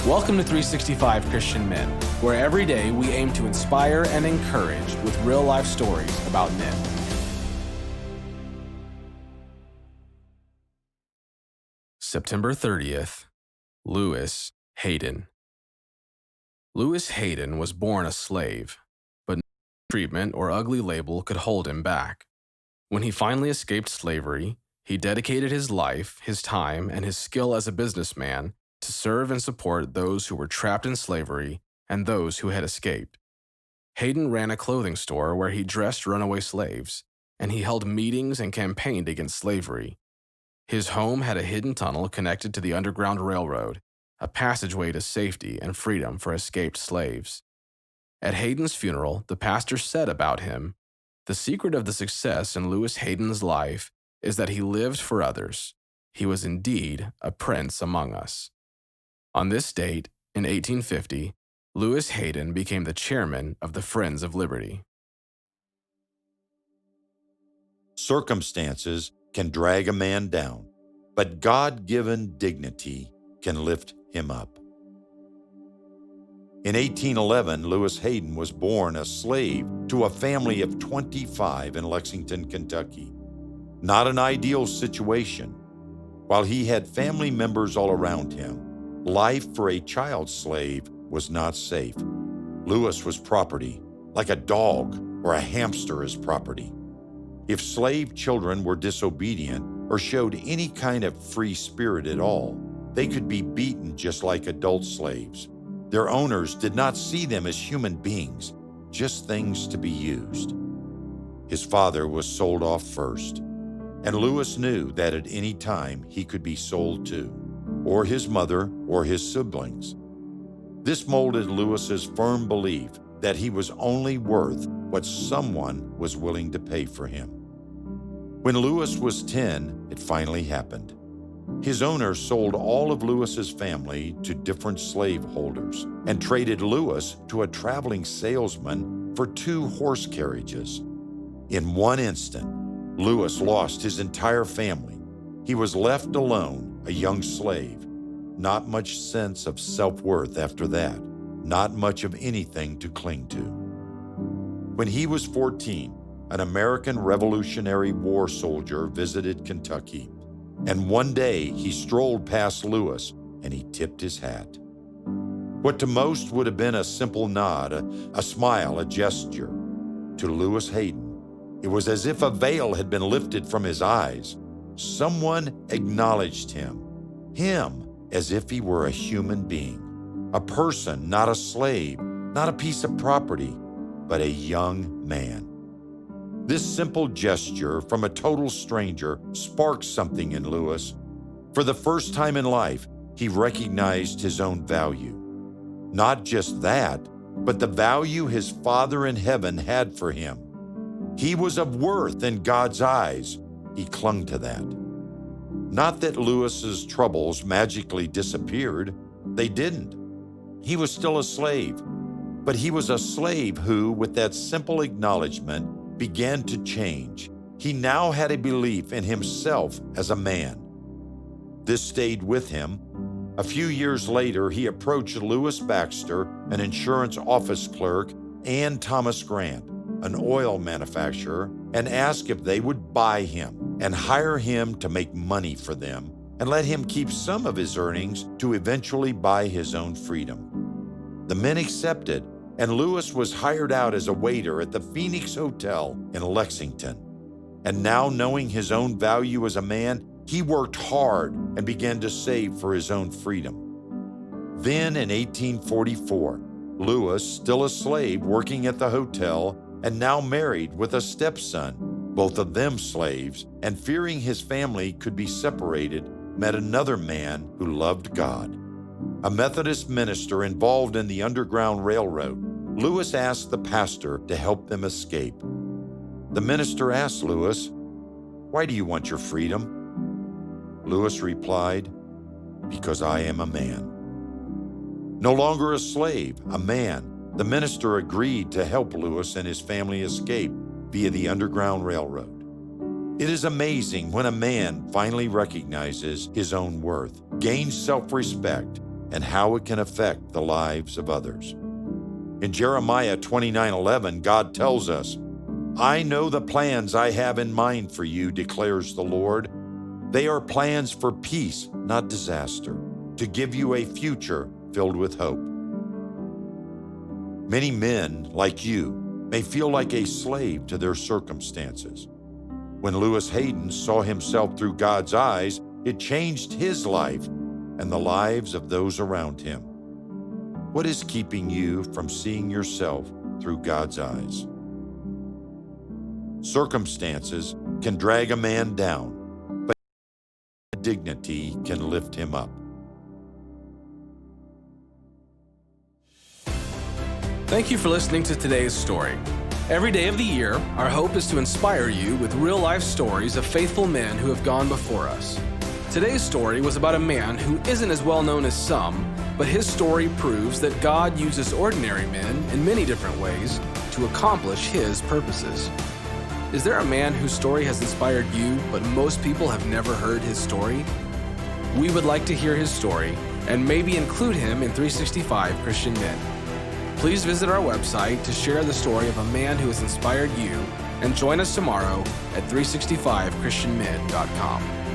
Welcome to 365 Christian Men, where every day we aim to inspire and encourage with real-life stories about men. September 30th, Lewis Hayden. Lewis Hayden was born a slave, but no treatment or ugly label could hold him back. When he finally escaped slavery, he dedicated his life, his time, and his skill as a businessman to serve and support those who were trapped in slavery and those who had escaped. Hayden ran a clothing store where he dressed runaway slaves, and he held meetings and campaigned against slavery. His home had a hidden tunnel connected to the Underground Railroad, a passageway to safety and freedom for escaped slaves. At Hayden's funeral, the pastor said about him, "The secret of the success in Lewis Hayden's life is that he lived for others. He was indeed a prince among us." On this date, in 1850, Lewis Hayden became the chairman of the Friends of Liberty. Circumstances can drag a man down, but God-given dignity can lift him up. In 1811, Lewis Hayden was born a slave to a family of 25 in Lexington, Kentucky. Not an ideal situation. While he had family members all around him, life for a child slave was not safe. Lewis was property, like a dog or a hamster is property. If slave children were disobedient or showed any kind of free spirit at all, they could be beaten just like adult slaves. Their owners did not see them as human beings, just things to be used. His father was sold off first, and Lewis knew that at any time he could be sold too, or his mother or his siblings. This molded Lewis's firm belief that he was only worth what someone was willing to pay for him. When Lewis was 10, it finally happened. His owner sold all of Lewis's family to different slaveholders and traded Lewis to a traveling salesman for 2 horse carriages. In one instant, Lewis lost his entire family. He was left alone, a young slave. Not much sense of self-worth after that. Not much of anything to cling to. When he was 14, an American Revolutionary War soldier visited Kentucky, and one day he strolled past Lewis and he tipped his hat. What to most would have been a simple nod, a smile, a gesture, to Lewis Hayden, it was as if a veil had been lifted from his eyes. Someone acknowledged him as if he were a human being, a person, not a slave, not a piece of property, but a young man. This simple gesture from a total stranger sparked something in Lewis. For the first time in life, he recognized his own value. Not just that, but the value his Father in heaven had for him. He was of worth in God's eyes. He clung to that. Not that Lewis's troubles magically disappeared. They didn't. He was still a slave, but he was a slave who, with that simple acknowledgement, began to change. He now had a belief in himself as a man. This stayed with him. A few years later, he approached Lewis Baxter, an insurance office clerk, and Thomas Grant, an oil manufacturer, and asked if they would buy him and hire him to make money for them and let him keep some of his earnings to eventually buy his own freedom. The men accepted, and Lewis was hired out as a waiter at the Phoenix Hotel in Lexington. And now, knowing his own value as a man, he worked hard and began to save for his own freedom. Then in 1844, Lewis, still a slave working at the hotel and now married with a stepson, both of them slaves, and fearing his family could be separated, met another man who loved God. A Methodist minister involved in the Underground Railroad, Lewis asked the pastor to help them escape. The minister asked Lewis, "Why do you want your freedom?" Lewis replied, "Because I am a man." No longer a slave, a man, the minister agreed to help Lewis and his family escape via the Underground Railroad. It is amazing when a man finally recognizes his own worth, gains self-respect, and how it can affect the lives of others. In Jeremiah 29:11, God tells us, "I know the plans I have in mind for you, declares the Lord. They are plans for peace, not disaster, to give you a future filled with hope." Many men, like you, may feel like a slave to their circumstances. When Lewis Hayden saw himself through God's eyes, it changed his life and the lives of those around him. What is keeping you from seeing yourself through God's eyes? Circumstances can drag a man down, but dignity can lift him up. Thank you for listening to today's story. Every day of the year, our hope is to inspire you with real-life stories of faithful men who have gone before us. Today's story was about a man who isn't as well known as some, but his story proves that God uses ordinary men in many different ways to accomplish His purposes. Is there a man whose story has inspired you, but most people have never heard his story? We would like to hear his story and maybe include him in 365 Christian Men. Please visit our website to share the story of a man who has inspired you, and join us tomorrow at 365christianmen.com.